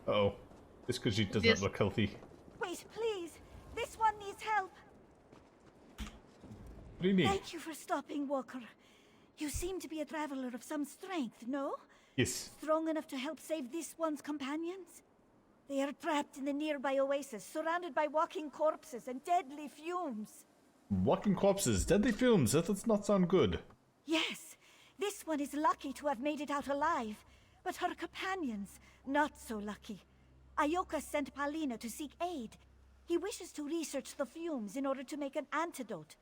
Uh-oh. This Khajiit does not look healthy. Wait, please. This one needs help. What do you need? Thank you for stopping, Walker. You seem to be a traveler of some strength, no? Yes. Strong enough to help save this one's companions? They are trapped in the nearby oasis, surrounded by walking corpses and deadly fumes. Walking corpses, deadly fumes. That does not sound good. Yes, this one is lucky to have made it out alive, but her companions, not so lucky. Ioka sent Paulina to seek aid. He wishes to research the fumes in order to make an antidote,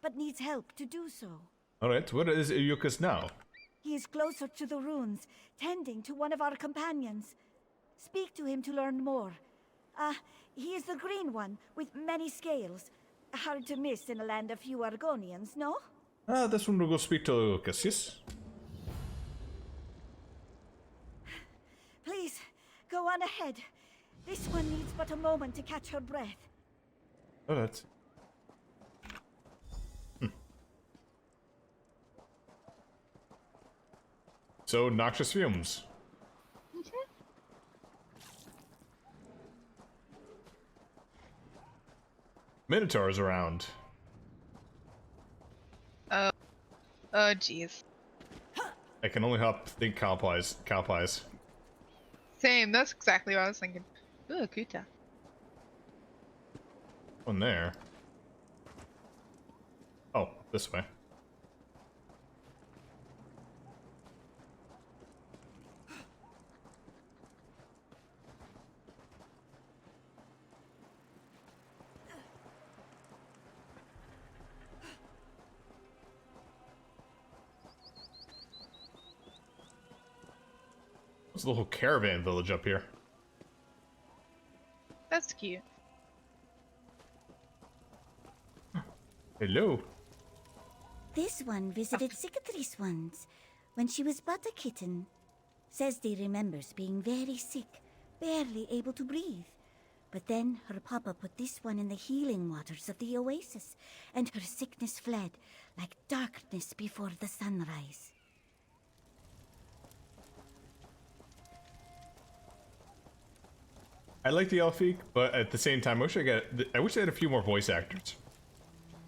but needs help to do so. Alright, where is Iukas now? He is closer to the ruins, tending to one of our companions. Speak to him to learn more. He is the green one, with many scales. Hard to miss in a land of few Argonians, no? This one will go speak to Iukas, yes? Please, go on ahead. This one needs but a moment to catch her breath. Alright. So, noxious fumes. Minotaurs around. Oh jeez. I can only think cow pies. Same, that's exactly what I was thinking. Ooh, Kuta. One there. Oh, this way. There's a little caravan village up here. That's cute. Hello. This one visited cicatrice once, when she was but a kitten. Says they remembers being very sick, barely able to breathe. But then her papa put this one in the healing waters of the oasis, and her sickness fled, like darkness before the sunrise. I like the Elfique, but at the same time, I wish they had a few more voice actors.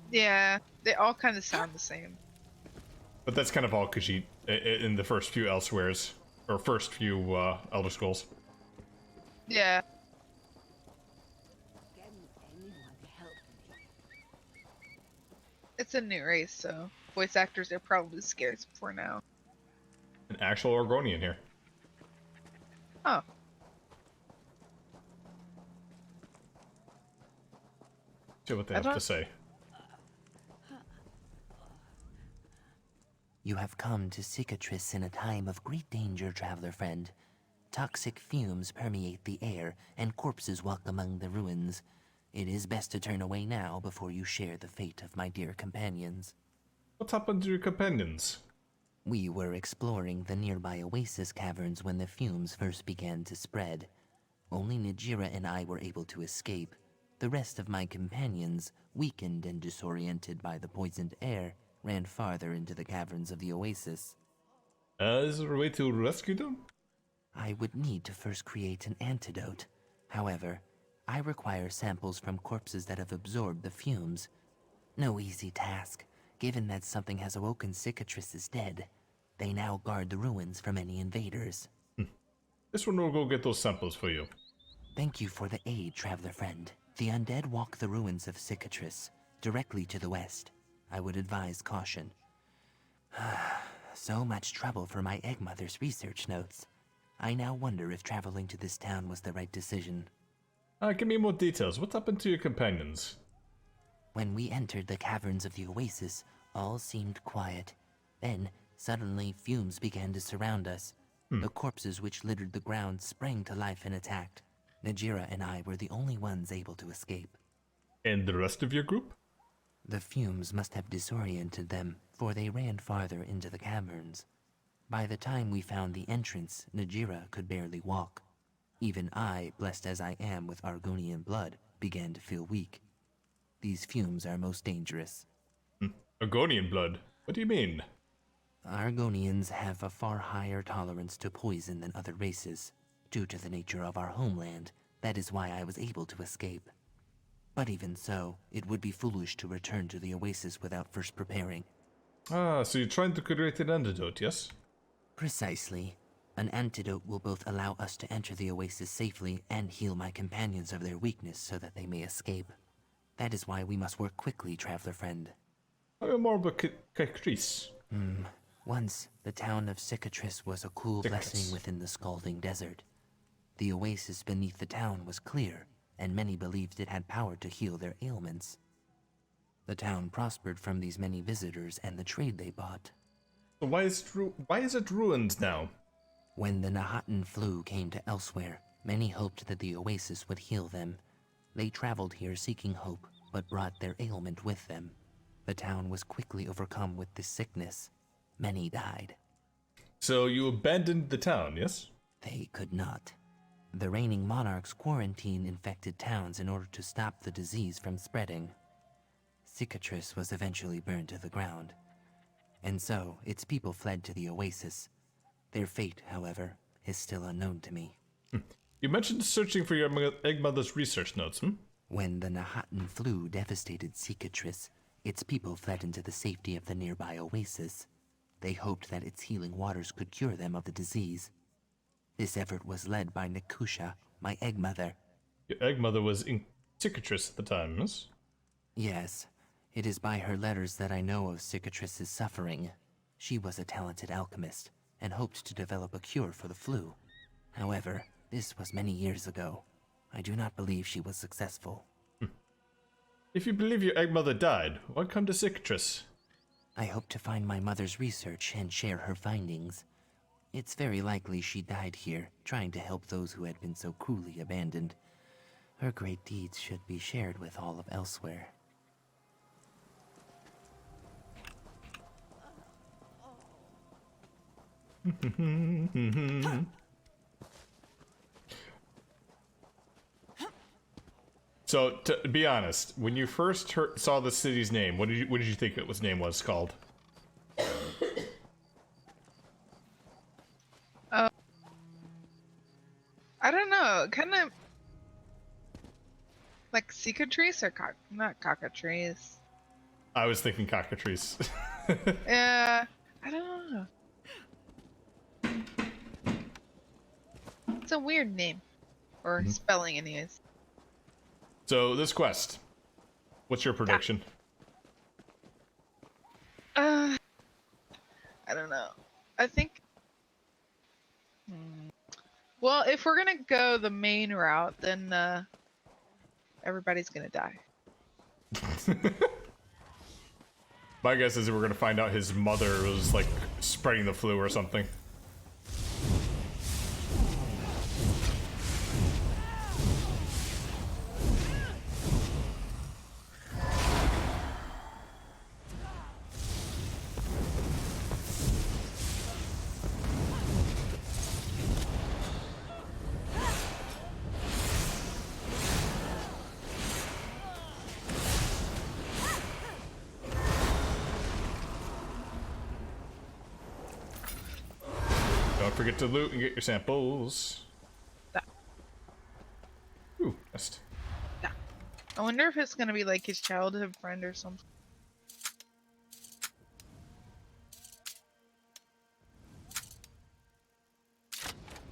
Yeah, they all kind of sound the same. But that's kind of all Khajiit in the first few Elsweyrs, or first few Elder Scrolls. Yeah. It's a new race, so voice actors are probably scarce for now. An actual Argonian here. Oh. See what they have to say. You have come to Cicatrice in a time of great danger, traveler friend. Toxic fumes permeate the air, and corpses walk among the ruins. It is best to turn away now before you share the fate of my dear companions. What happened to your companions? We were exploring the nearby oasis caverns when the fumes first began to spread. Only Najira and I were able to escape. The rest of my companions, weakened and disoriented by the poisoned air, ran farther into the caverns of the oasis. Is there a way to rescue them? I would need to first create an antidote. However, I require samples from corpses that have absorbed the fumes. No easy task, given that something has awoken Cicatrice is dead. They now guard the ruins from any invaders. This one will go get those samples for you. Thank you for the aid, traveler friend. The undead walk the ruins of Cicatrice, directly to the west. I would advise caution. So much trouble for my egg mother's research notes. I now wonder if traveling to this town was the right decision. Give me more details. What happened to your companions? When we entered the caverns of the oasis, all seemed quiet. Then, suddenly, fumes began to surround us. The corpses which littered the ground sprang to life and attacked. Najira and I were the only ones able to escape. And the rest of your group? The fumes must have disoriented them, for they ran farther into the caverns. By the time we found the entrance, Najira could barely walk. Even I, blessed as I am with Argonian blood, began to feel weak. These fumes are most dangerous. Argonian blood? What do you mean? Argonians have a far higher tolerance to poison than other races. Due to the nature of our homeland, that is why I was able to escape. But even so, it would be foolish to return to the oasis without first preparing. Ah, so you're trying to create an antidote, yes? Precisely. An antidote will both allow us to enter the oasis safely and heal my companions of their weakness so that they may escape. That is why we must work quickly, traveler friend. I am more about Chris. Once, the town of Cicatrice was a cool blessing within the scalding desert. The oasis beneath the town was clear, and many believed it had power to heal their ailments. The town prospered from these many visitors and the trade they bought. So why is it ruined now? When the Nahatan flu came to Elsweyr, many hoped that the oasis would heal them. They traveled here seeking hope, but brought their ailment with them. The town was quickly overcome with this sickness. Many died. So you abandoned the town, yes? They could not. The reigning monarchs quarantined infected towns in order to stop the disease from spreading. Cicatrice was eventually burned to the ground. And so, its people fled to the oasis. Their fate, however, is still unknown to me. You mentioned searching for your egg mother's research notes, When the Nahatan flu devastated Cicatrice, its people fled into the safety of the nearby oasis. They hoped that its healing waters could cure them of the disease. This effort was led by Nakusha, my egg mother. Your egg mother was in Cicatrice at the time, yes? Yes, it is by her letters that I know of Cicatrice's suffering. She was a talented alchemist, and hoped to develop a cure for the flu. However, this was many years ago. I do not believe she was successful. If you believe your egg mother died, why come to Cicatrice? I hope to find my mother's research and share her findings. It's very likely she died here, trying to help those who had been so cruelly abandoned. Her great deeds should be shared with all of Elsweyr. So, to be honest, when you first saw the city's name, what did you think its name was called? I don't know. Kind of like cicatrice or not cockatrice. I was thinking cockatrice. Yeah, I don't know. It's a weird name, or spelling, anyways. So, this quest, what's your prediction? I don't know. I think. Well, if we're gonna go the main route, then everybody's gonna die. My guess is we're gonna find out his mother was like spreading the flu or something. Don't forget to loot and get your samples. That. Ooh, nest. I wonder if it's gonna be like his childhood friend or something.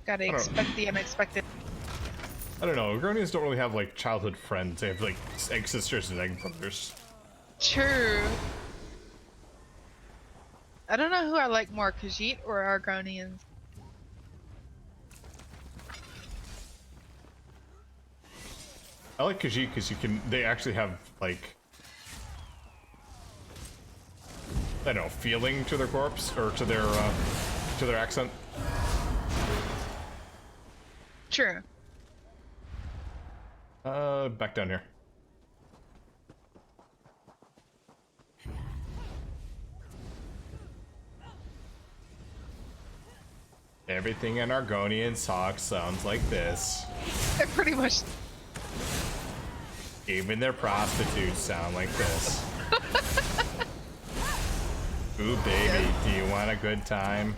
Gotta expect the unexpected. I don't know, Agronians don't really have like childhood friends. They have like egg sisters and egg brothers. True. I don't know who I like more, Khajiit or Argonians. I like Khajiit because they actually have like, I don't know, feeling to their corpse or to their accent. True. Back down here. Everything in Argonian talk sounds like this. Pretty much. Even their prostitutes sound like this. Ooh, baby, do you want a good time?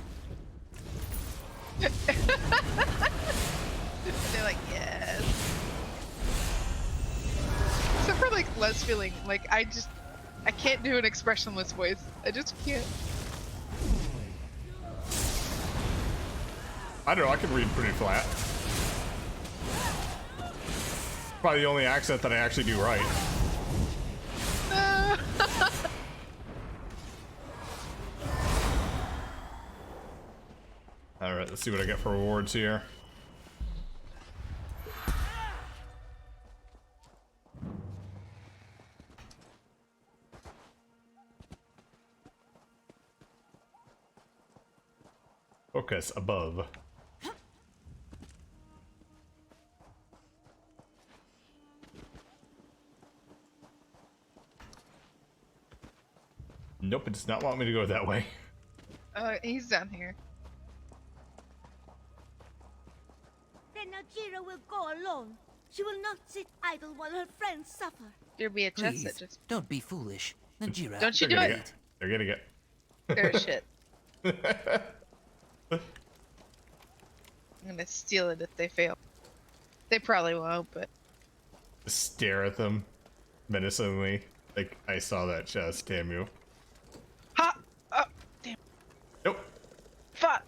this feeling. Like, I can't do an expressionless voice. I just can't. I don't know, I can read pretty flat. Probably the only accent that I actually do right. Alright, let's see what I get for rewards here. Focus above. Nope, it does not want me to go that way. He's down here. Then Najira will go alone. She will not sit idle while her friends suffer. There'd be a chest Please, that just. don't be foolish. Najira, Don't you They're do gonna it. get. They're gonna get. They're shit. I'm gonna steal it if they fail. They probably won't, but. Stare at them menacingly. Like, I saw that chest, damn you. Ha! Oh, damn. Nope. Fuck!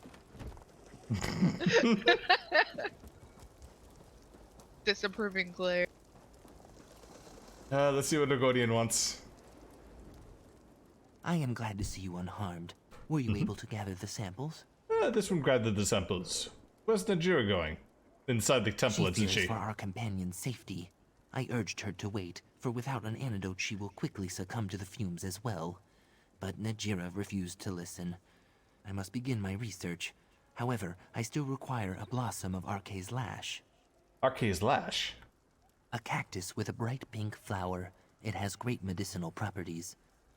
Disapproving glare. Let's see what Nogodian wants. I am glad to see you unharmed. Were you able to gather the samples? This one gathered the samples. Where's Najira going? Inside the temple, She isn't fears she? for our companion's safety. I urged her to wait, for without an antidote she will quickly succumb to the fumes as well. But Najira refused to listen. I must begin my research. However, I still require a blossom of Arce's Lash. Arce's Lash. A cactus with a bright pink flower. It has great medicinal properties.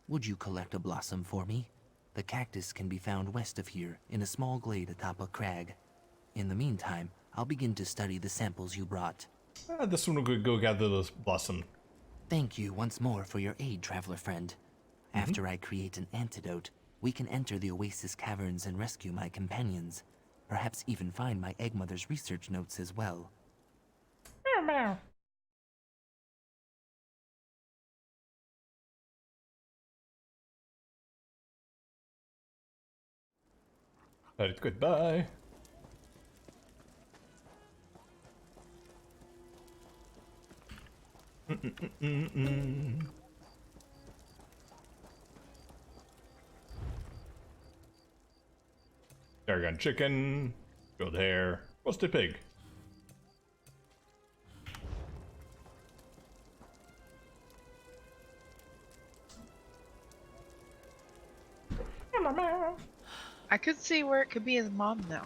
Would you collect a blossom for me? The cactus can be found west of here, in a small glade atop a crag. In the meantime, I'll begin to study the samples you brought. This one will go gather those blossom. Thank you once more for your aid, traveler friend. After I create an antidote, we can enter the Oasis caverns and rescue my companions. Perhaps even find my egg mother's research notes as well. Meow meow. Alright, goodbye. Aragon chicken, grilled hare, roasted pig. I could see where it could be his mom now.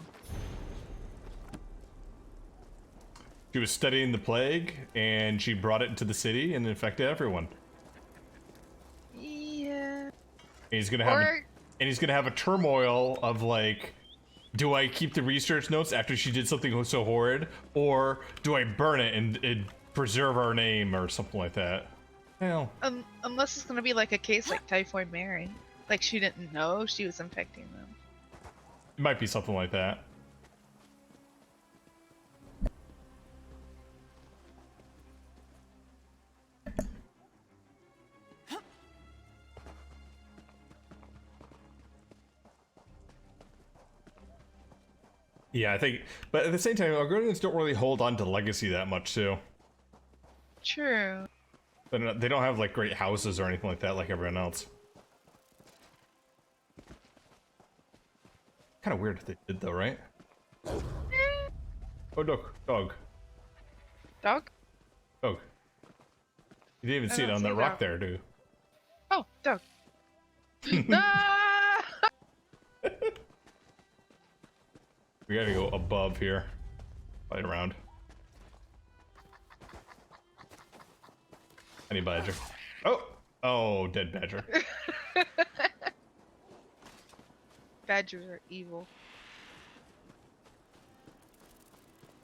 She was studying the plague, and she brought it into the city and infected everyone. Yeah. And he's gonna have, and he's gonna have a turmoil of like, do I keep the research notes after she did something so horrid, or do I burn it and preserve our name or something like that? Well, Unless it's gonna be like a case like Typhoid Mary. Like she didn't know she was infecting them. it might be something like that. Yeah, I think, but at the same time, Argonians don't really hold on to legacy that much, too. True. They don't have, like, great houses or anything like that like everyone else. Kind of weird if they did, though, right? Oh, look, dog. Dog? Dog. You didn't even I see it don't on see that a rock dog. there, dude. Oh, dog. Ah! We gotta go above here. Right around. Any badger. Oh! Oh, dead badger. Badgers are evil.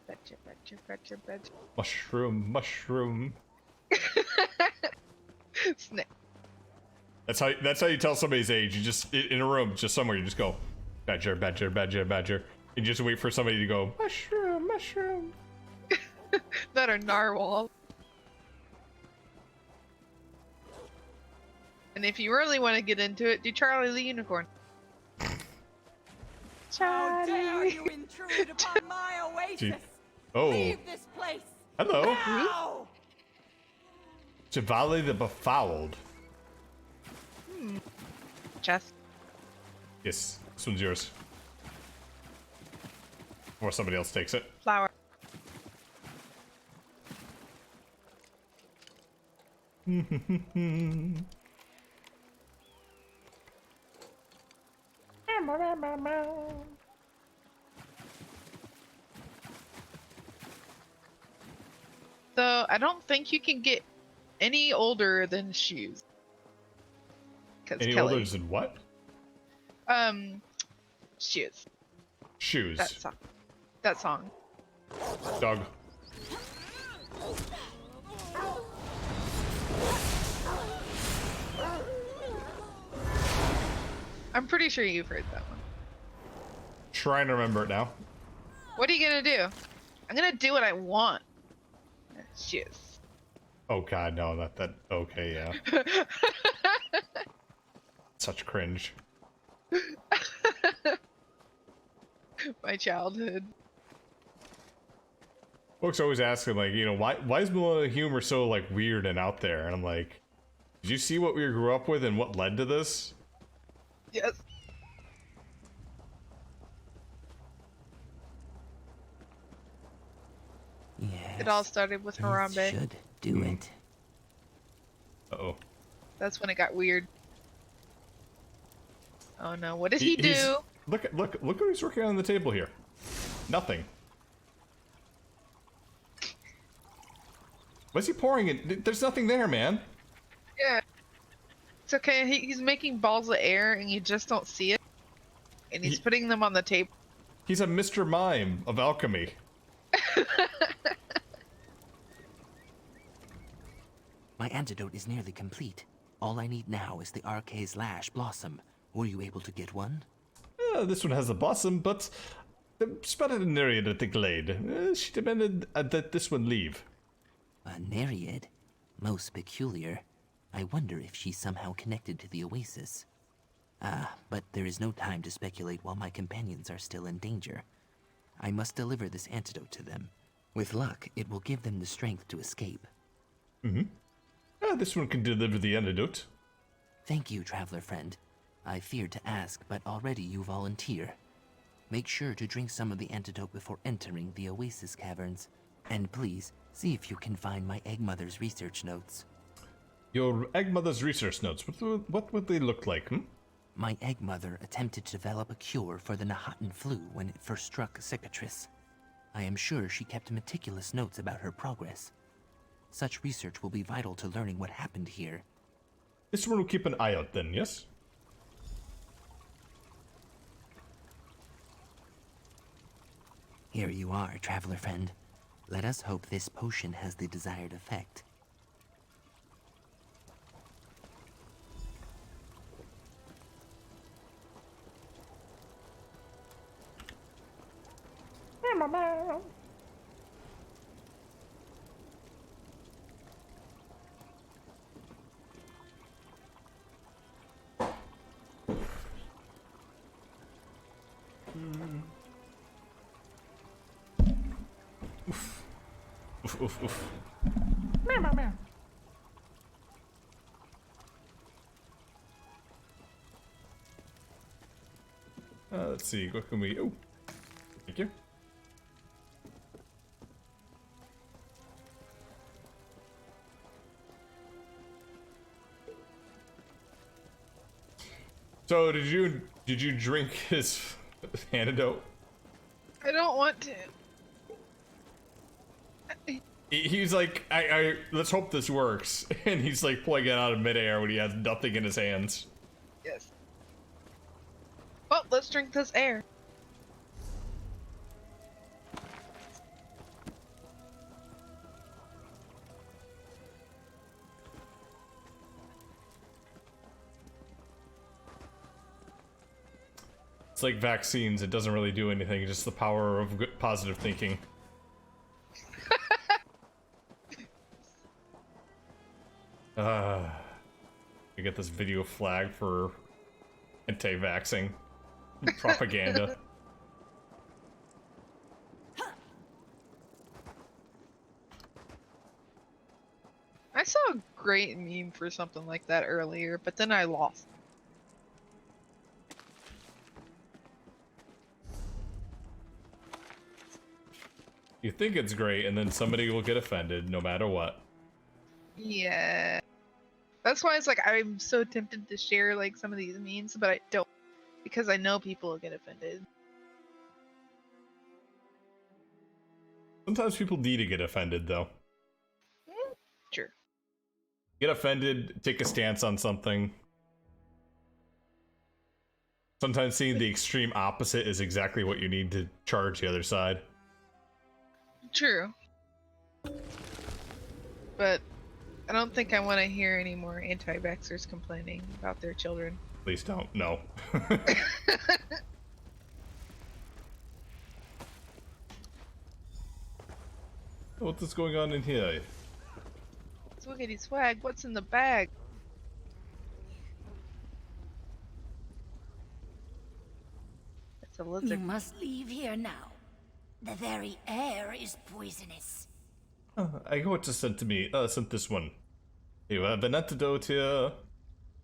Badger, badger, badger, badger. Mushroom, mushroom. Snake. That's how you tell somebody's age. You just, in a room, just somewhere, you just go, badger, badger, badger, badger. And you just wait for somebody to go, mushroom, mushroom. That are narwhal. And if you really want to get into it, do Charlie the Unicorn. How dare Charlie. you intrude upon my oasis? Oh, Leave this place hello. now! Chevalier the Befouled. Chest. Yes, this one's yours. Before somebody else takes it. Flower. So I don't think you can get any older than shoes. Any Kelly. older than what? Shoes. Shoes. That song. That song. Dog. I'm pretty sure you've heard that one. Trying to remember it now. What are you gonna do? I'm gonna do what I want. Shoes. Oh god, no, not that. Okay, yeah. Such cringe. My childhood. Folks always asking, like, you know, why is millennial humor so, like, weird and out there? And I'm like, did you see what we grew up with and what led to this? Yes. Yes. It all started with this Harambe. should do it. Uh-oh. That's when it got weird. Oh no, what did he He's- do? Look what he's working on the table here. Nothing. What's he pouring in? There's nothing there, man. Yeah. It's okay, he's making balls of air and you just don't see it. And he's putting them on the table. He's a Mr. Mime of alchemy. My antidote is nearly complete. All I need now is the Arcae's Lash Blossom. Were you able to get one? This one has a blossom, but spotted a nereid at the glade. She demanded that this one leave. A Nereid? Most peculiar. I wonder if she's somehow connected to the oasis. But there is no time to speculate while my companions are still in danger. I must deliver this antidote to them. With luck, it will give them the strength to escape. This one can deliver the antidote. Thank you, traveler friend. I feared to ask, but already you volunteer. Make sure to drink some of the antidote before entering the oasis caverns. And please, see if you can find my egg mother's research notes. Your egg mother's research notes. What would they look like, My egg mother attempted to develop a cure for the Nahatan flu when it first struck Cicatrice. I am sure she kept meticulous notes about her progress. Such research will be vital to learning what happened here. This one will keep an eye out then, yes? Here you are, traveler friend. Let us hope this potion has the desired effect. Oof, oof, oof. Let's see, what can we... Oh, thank you. So, did you drink his antidote? I don't want to. He's like, let's hope this works. And he's like pulling it out of midair when he has nothing in his hands. Yes. Well, let's drink this air. It's like vaccines, it doesn't really do anything, just the power of positive thinking. I get this video flag for anti-vaxxing propaganda. I saw a great meme for something like that earlier, but then I lost. You think it's great, and then somebody will get offended no matter what. Yeah. That's why it's like I'm so tempted to share like some of these memes, but I don't because I know people will get offended. Sometimes people need to get offended, though. Sure. Get offended, take a stance on something. Sometimes seeing the extreme opposite is exactly what you need to charge the other side. True. But I don't think I want to hear any more anti-vaxxers complaining about their children. Please don't. No. What is going on in here? Swiggity swag, what's in the bag? It's a You lizard. must leave here now. The very air is poisonous. I got to send this one. You have an antidote here.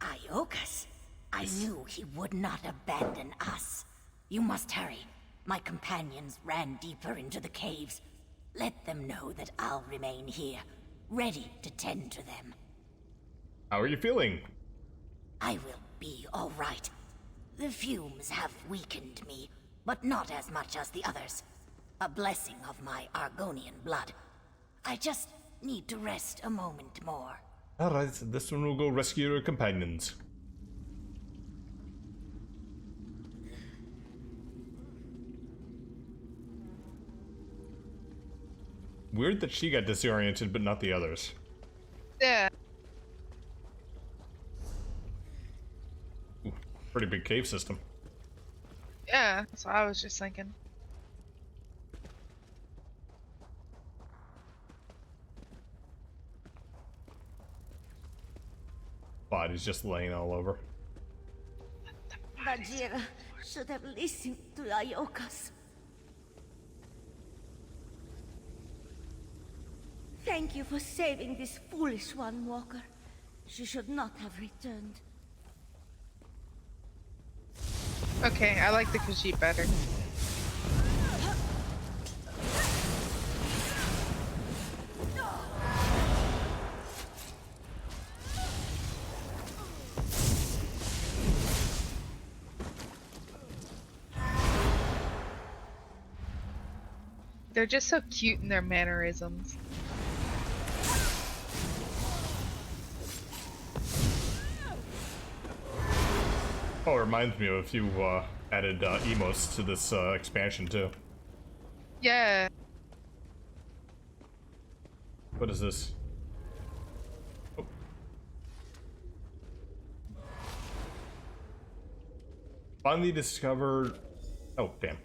Iokas, I knew he would not abandon us. You must hurry. My companions ran deeper into the caves. Let them know that I'll remain here, ready to tend to them. How are you feeling? I will be all right. The fumes have weakened me, but not as much as the others. A blessing of my Argonian blood. I just need to rest a moment more. Alright, this one will go rescue your companions. Weird that she got disoriented, but not the others. Yeah. Ooh, pretty big cave system. Yeah, that's what I was just thinking. Body's just laying all over. Bajira should have listened to Iokas. Thank you for saving this foolish one, Walker. She should not have returned. Okay, I like the Khajiit better. They're just so cute in their mannerisms. Oh, it reminds me of a few added emos to this expansion too. Yeah. What is this? Oh. Finally discovered. Oh, damn.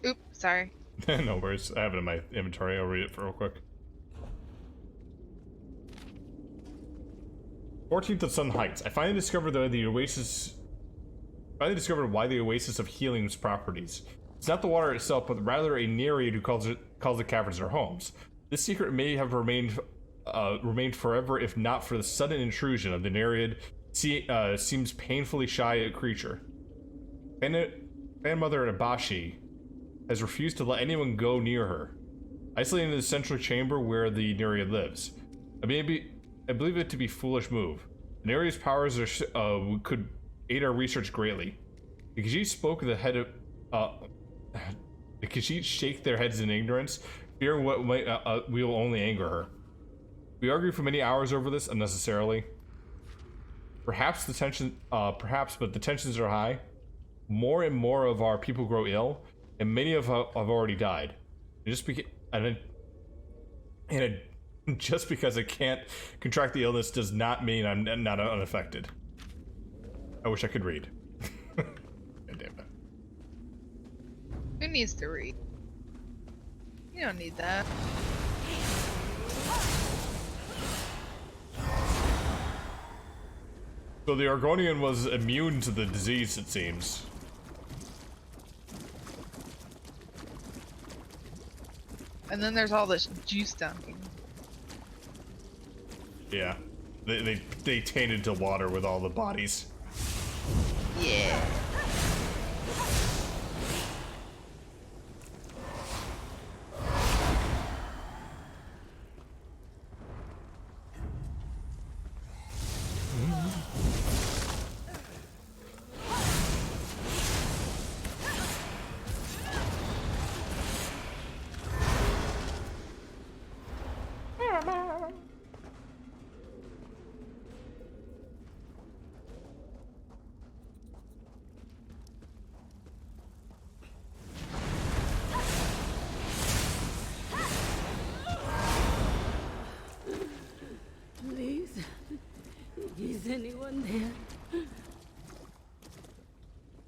Oop, sorry. No worries. I have it in my inventory. I'll read it for real quick. 14th of Sun Heights. I finally discovered why the oasis of healing's properties. It's not the water itself, but rather a nereid who calls the caverns their homes. This secret may have remained forever if not for the sudden intrusion of the nereid. Seems painfully shy creature. Grandmother Abashi has refused to let anyone go near her, isolated in the central chamber where the nereid lives. I believe it to be a foolish move. The nereid's powers could aid our research greatly. The Khajiit spoke of the head of the Khajiit shake their heads in ignorance, fearing what will only anger her. We argued for many hours over this unnecessarily. Perhaps, but the tensions are high. More and more of our people grow ill, and many have already died. Just because I can't contract the illness does not mean I'm not unaffected. I wish I could read. God damn it. Who needs to read? You don't need that. So the Argonian was immune to the disease, it seems. And then there's all this juice dunking. Yeah. They tainted to water with all the bodies. Yeah. Please. Is anyone there?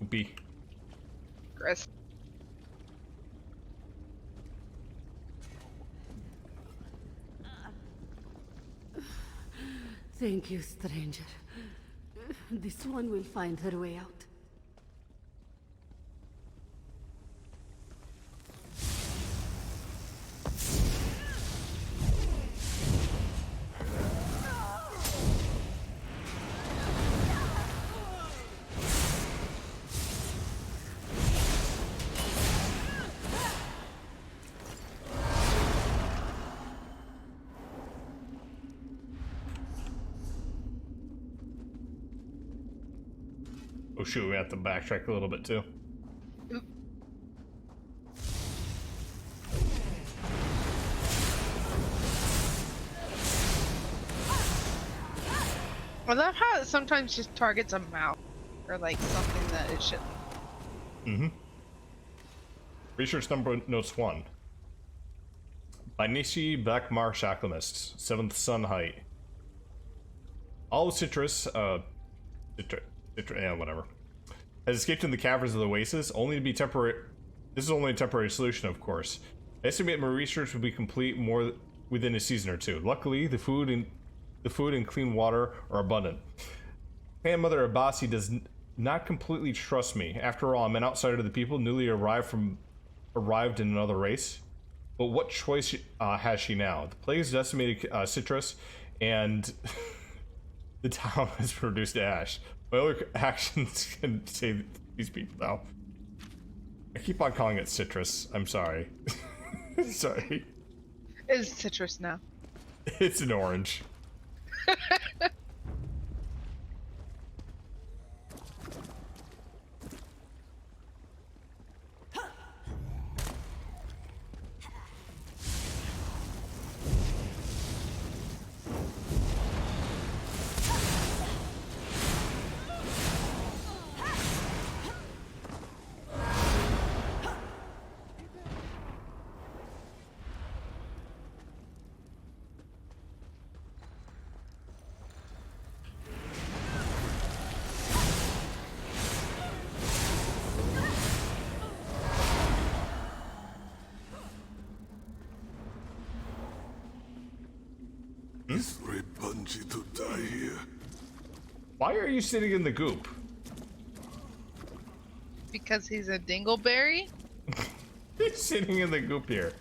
B. Chris. Thank you, stranger. This one will find her way out. Oh shoot, we have to backtrack a little bit too. I love how it sometimes just targets a mouth or like something that it shouldn't. Mm-hmm. Research number notes 1. By Nishi Blackmarsh Alchemist, 7th Sun Height. All citrus, yeah, whatever, has escaped in the caverns of the oasis, only to be temporary. This is only a temporary solution, of course. I estimate my research will be complete more within a season or two. Luckily, the food and clean water are abundant. Grandmother Abasi does not completely trust me. After all, I'm an outsider to the people, newly arrived in another race. But what choice has she now? The plague has decimated citrus, and the town has produced ash. My other actions can save these people now. I keep on calling it citrus. I'm sorry. Sorry. It's citrus now. It's an orange. It's very punchy to die here. Why are you sitting in the goop? Because he's a dingleberry? He's sitting in the goop here.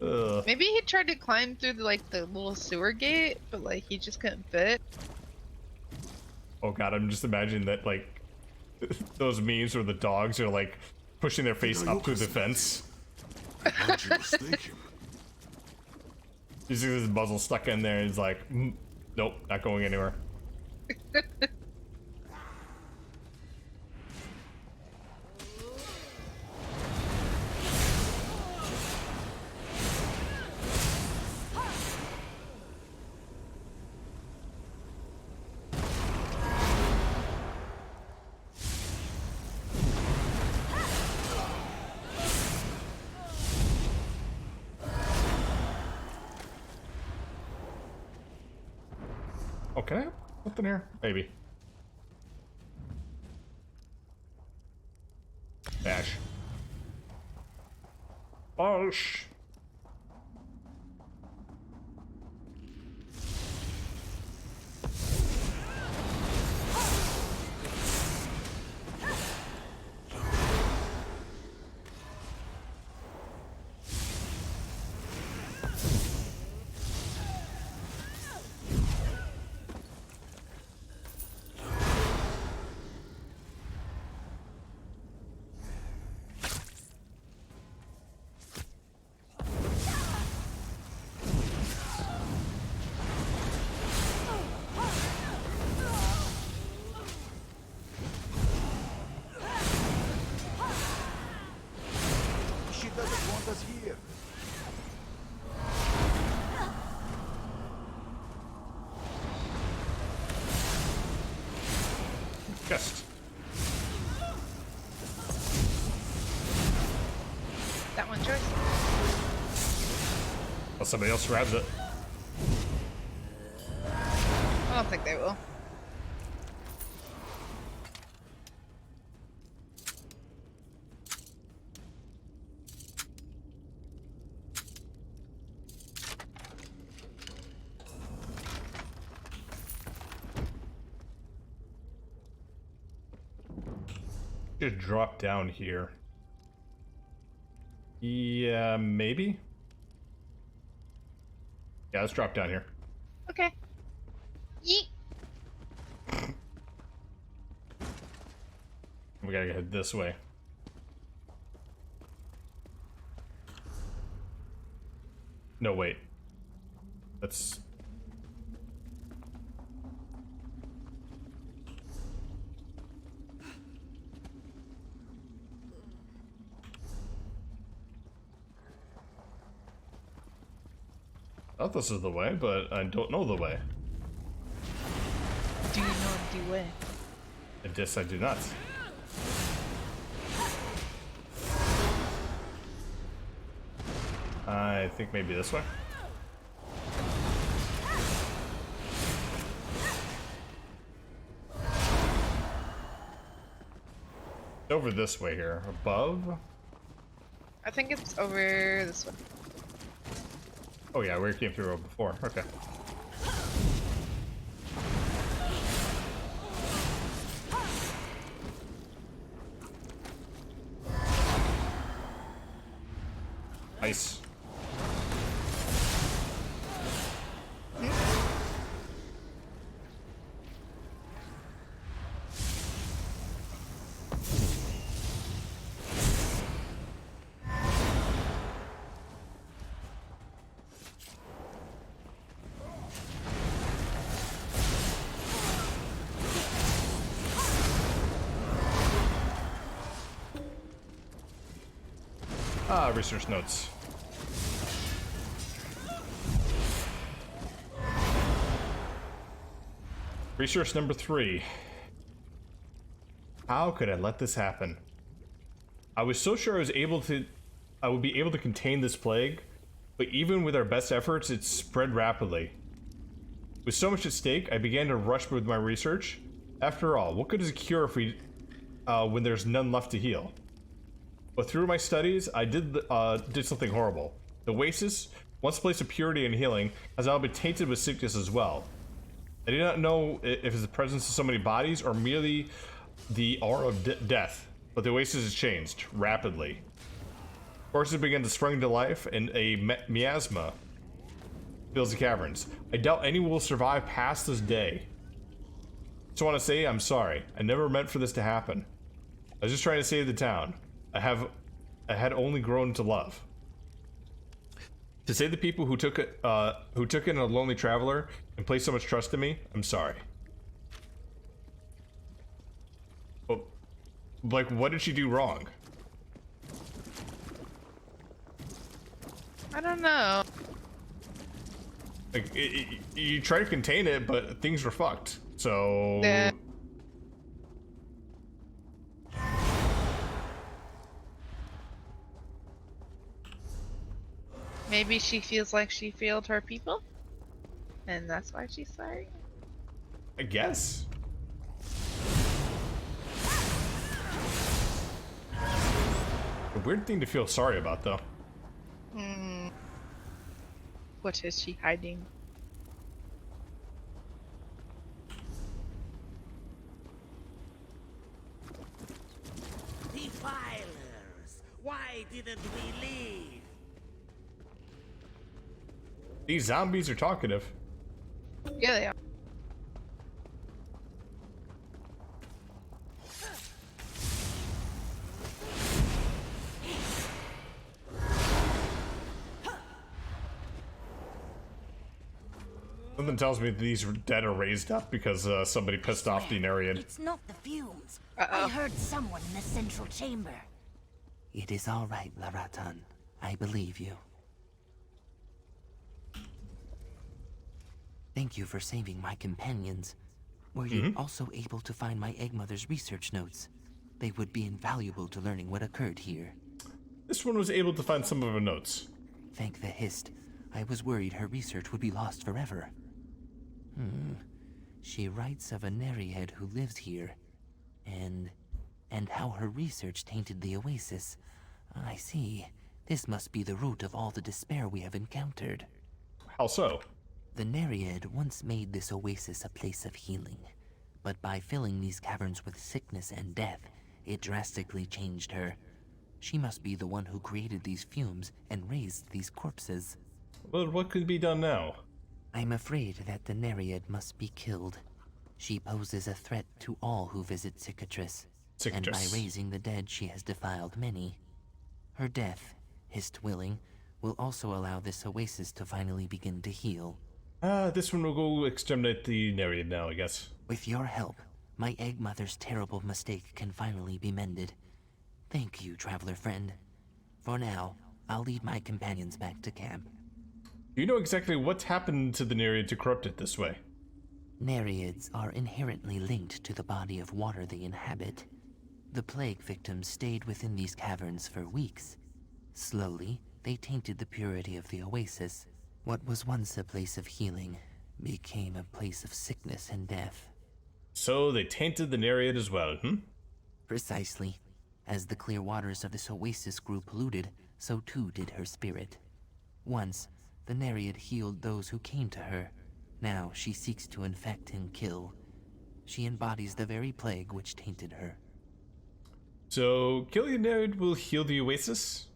Ugh. Maybe he tried to climb through the little sewer gate, but like he just couldn't fit. Oh god, I'm just imagining that like those memes where the dogs are like pushing their face up through the fence. How'd you mistake him? You see this muzzle stuck in there and he's like, nope, not going anywhere. Oh, can I have something here? Maybe. Dash. Bosh. Well, somebody else grabs it. I don't think they will. Just drop down here. Yeah, maybe? Yeah, let's drop down here. Okay. Yeet. We gotta head this way. No, wait. That's... I thought this is the way, but I don't know the way. Do you know the way? I guess I do not. I think maybe this way. Over this way here. Above? I think it's over this way. Oh yeah, we came through before. Okay. Nice. Ah, research notes. Research number 3. How could I let this happen? I was so sure I would be able to contain this plague, but even with our best efforts, it spread rapidly. With so much at stake, I began to rush with my research. After all, what good is a cure if when there's none left to heal? But through my studies, I did something horrible. The oasis, once a place of purity and healing, has now been tainted with sickness as well. I do not know if it's the presence of so many bodies or merely the aura of death, but the oasis has changed rapidly. Forces began to spring to life, and a miasma fills the caverns. I doubt anyone will survive past this day. Just want to say I'm sorry. I never meant for this to happen. I was just trying to save the town. I had only grown to love. To save the people who took in a lonely traveler and placed so much trust in me, I'm sorry. Well, like, what did she do wrong? I don't know. Like, you try to contain it, but things were fucked. So. Yeah. Maybe she feels like she failed her people, and that's why she's sorry. I guess. A weird thing to feel sorry about, though. What is she hiding? Defilers! Why didn't we leave? These zombies are talkative. Yeah, they are. Something tells me these dead are raised up because somebody pissed off the Narian. It's not the fumes. Uh-oh. I heard someone in the central chamber. It is all right, Laratan. I believe you. Thank you for saving my companions. Were you also able to find my egg mother's research notes? They would be invaluable to learning what occurred here. This one was able to find some of her notes. Thank the Hist. I was worried her research would be lost forever. She writes of a Nereid who lives here, and how her research tainted the oasis. I see. This must be the root of all the despair we have encountered. How so? The Nereid once made this oasis a place of healing, but by filling these caverns with sickness and death, it drastically changed her. She must be the one who created these fumes and raised these corpses. Well, what could be done now? I'm afraid that the Nereid must be killed. She poses a threat to all who visit Cicatrice, and by raising the dead she has defiled many. Her death, Hist willing, will also allow this oasis to finally begin to heal. This one will go exterminate the Nereid now, I guess. With your help, my egg mother's terrible mistake can finally be mended. Thank you, traveler friend. For now, I'll lead my companions back to camp. Do you know exactly what's happened to the Nereid to corrupt it this way? Nereids are inherently linked to the body of water they inhabit. The plague victims stayed within these caverns for weeks. Slowly, they tainted the purity of the oasis. What was once a place of healing became a place of sickness and death. So they tainted the Nereid as well, Precisely. As the clear waters of this oasis grew polluted, so too did her spirit. Once, the Nereid healed those who came to her. Now she seeks to infect and kill. She embodies the very plague which tainted her. So, killing the Nereid will heal the oasis?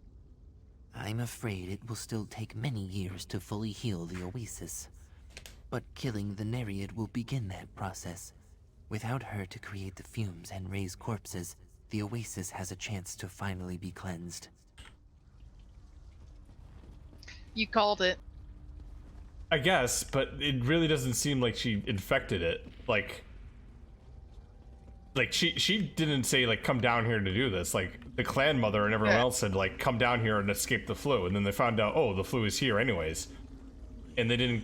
I'm afraid it will still take many years to fully heal the oasis. But killing the Nereid will begin that process. Without her to create the fumes and raise corpses, the oasis has a chance to finally be cleansed. You called it. I guess, but it really doesn't seem like she infected it. Like she didn't say, like, come down here to do this. Like, the clan mother and everyone else said, like, come down here and escape the flu. And then they found out, oh, the flu is here anyways. And they didn't...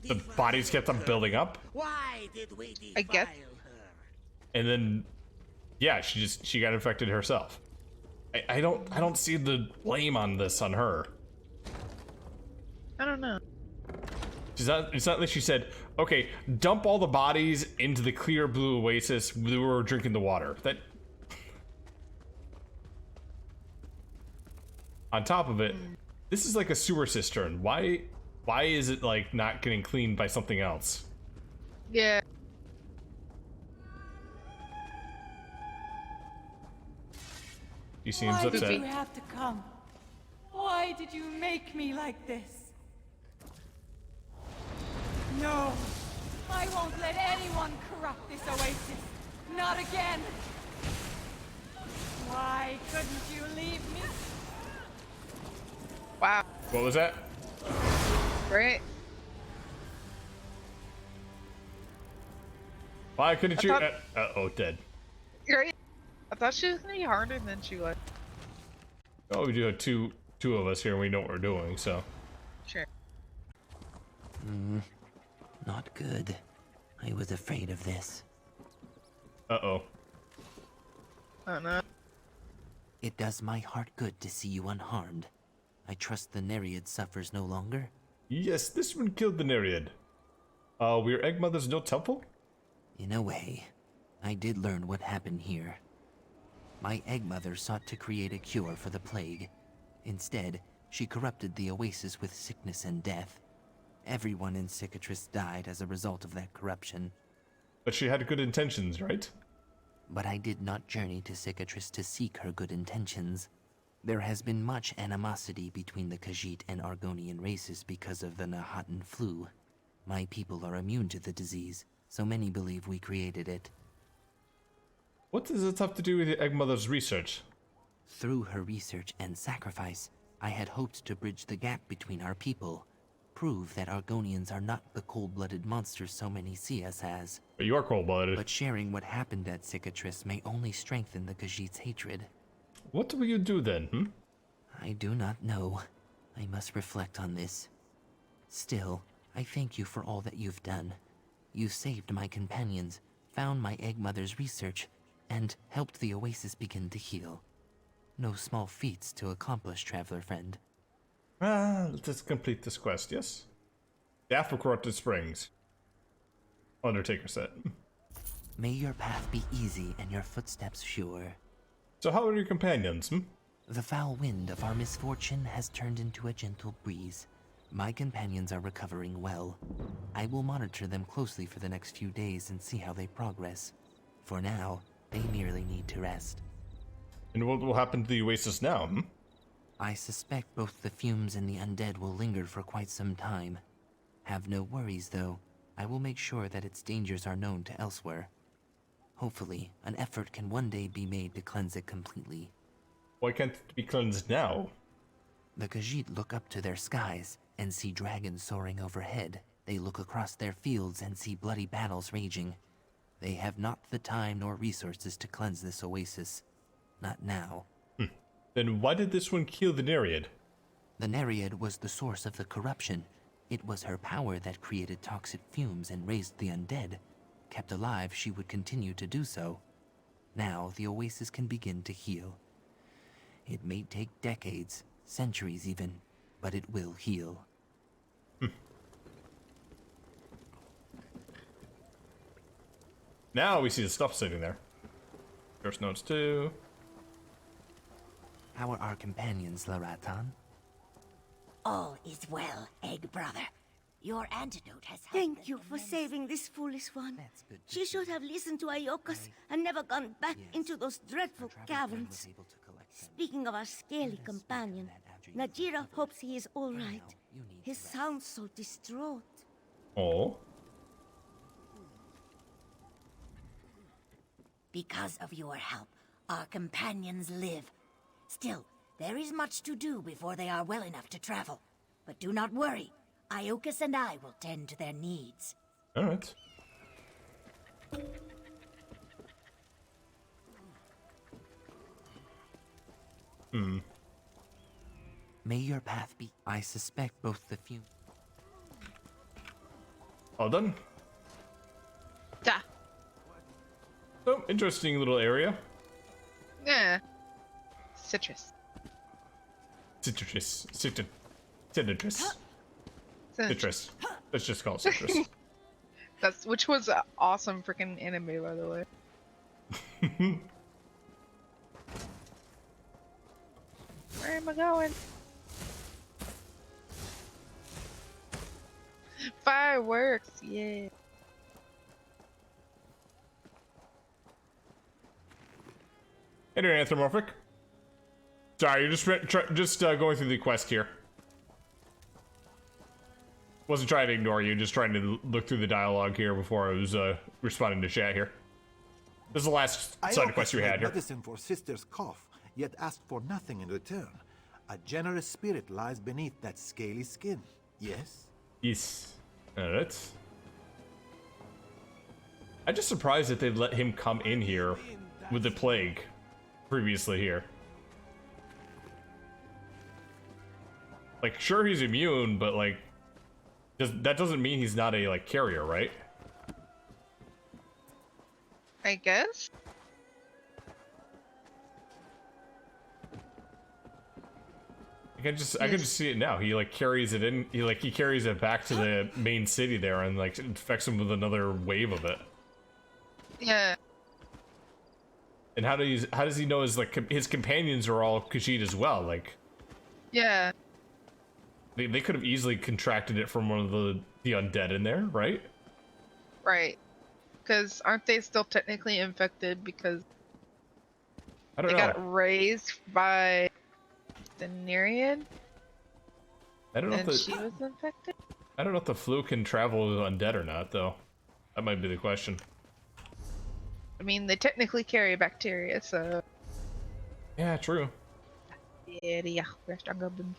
The bodies kept on building up. Why did we defile I guess. her? And then, yeah, she got infected herself. I don't see the blame on this on her. I don't know. It's not like she said, okay, dump all the bodies into the clear blue oasis. We were drinking the water. That. On top of it, this is like a sewer cistern. Why is it like not getting cleaned by something else? Yeah. He seems Why upset. did you have to come? Why did you make me like this? No, I won't let anyone corrupt this oasis. Not again. Why couldn't you leave me? Wow. What was that? Great. Why couldn't you? thought- Oh, dead. Great. I thought she was gonna be harder than she was. Oh, we do have two of us here, and we know what we're doing, so. Sure. Not good. I was afraid of this. Uh-oh. Oh no. It does my heart good to see you unharmed. I trust the Nereid suffers no longer. Yes, this one killed the Nereid. Were your egg mother's notes helpful? In a way, I did learn what happened here. My egg mother sought to create a cure for the plague. Instead, she corrupted the oasis with sickness and death. Everyone in Cicatrice died as a result of that corruption. But she had good intentions, right? But I did not journey to Cicatrice to seek her good intentions. There has been much animosity between the Khajiit and Argonian races because of the Nahatan flu. My people are immune to the disease, so many believe we created it. What does it have to do with the egg mother's research? Through her research and sacrifice, I had hoped to bridge the gap between our people, prove that Argonians are not the cold-blooded monsters so many see us as. But you are cold-blooded. But sharing what happened at Cicatrice may only strengthen the Khajiit's hatred. What will you do then, I do not know. I must reflect on this. Still, I thank you for all that you've done. You saved my companions, found my egg mother's research, and helped the oasis begin to heal. No small feats to accomplish, traveler friend. Let's complete this quest, yes? Staff of Corrupted Springs. Undertaker said. May your path be easy and your footsteps sure. So how are your companions, hmm? The foul wind of our misfortune has turned into a gentle breeze. My companions are recovering well. I will monitor them closely for the next few days and see how they progress. For now, they merely need to rest. And what will happen to the Oasis now, hmm? I suspect both the fumes and the undead will linger for quite some time. Have no worries, though. I will make sure that its dangers are known to Elsweyr. Hopefully, an effort can one day be made to cleanse it completely. Why can't it be cleansed now? The Khajiit look up to their skies and see dragons soaring overhead. They look across their fields and see bloody battles raging. They have not the time nor resources to cleanse this oasis. Not now. Then why did this one kill the Nereid? The Nereid was the source of the corruption. It was her power that created toxic fumes and raised the undead. Kept alive, she would continue to do so. Now, the oasis can begin to heal. It may take decades, centuries even, but it will heal. Now we see the stuff sitting there. First notes too. How are our companions, Laratan? All is well, Egg Brother. Your antidote has helped Thank them you for immensely. saving this foolish one. That's good to She see. should have listened to Iokas and never gone back Yes. into those dreadful Our travel friend was caverns. able to collect them. Speaking of our scaly companion, Najira hopes he is all right. you need He to rest. sounds so distraught. Oh. Because of your help, our companions live. Still, there is much to do before they are well enough to travel. But do not worry. Iokas and I will tend to their needs. Alright. May your path be. I suspect both the fumes. All done. Da. Oh, interesting little area. Yeah. Citrus. Citrus. Citrus. Cin- Citrus. Let's just call it citrus. That's which was an awesome freaking anime, by the way. Where am I going? Fireworks, yeah. Hey there, Anthropomorphic. Sorry, you're just going through the quest here. Wasn't trying to ignore you, just trying to look through the dialogue here before I was responding to chat here. This is the last side quest we had here. Medicine for sister's cough, yet asked for nothing in return. A generous spirit lies beneath that scaly skin. Yes? Yes. Alright. I'm just surprised that they've let him come in here with the plague previously here. Like, sure he's immune, but like, that doesn't mean he's not a like carrier, right? I guess. I can just see it now. He like carries it in. He carries it back to the main city there, and like infects him with another wave of it. Yeah. And how does he know his companions are all Khajiit as well? Like, Yeah. they could have easily contracted it from one of the undead in there, right? Right. Because aren't they still technically infected because I don't they know. got raised by the Nereid? I don't know And if she was infected? I don't know if the flu can travel with undead or not, though. That might be the question. I mean, they technically carry bacteria, so... Yeah, true. Yeah, we're stronger than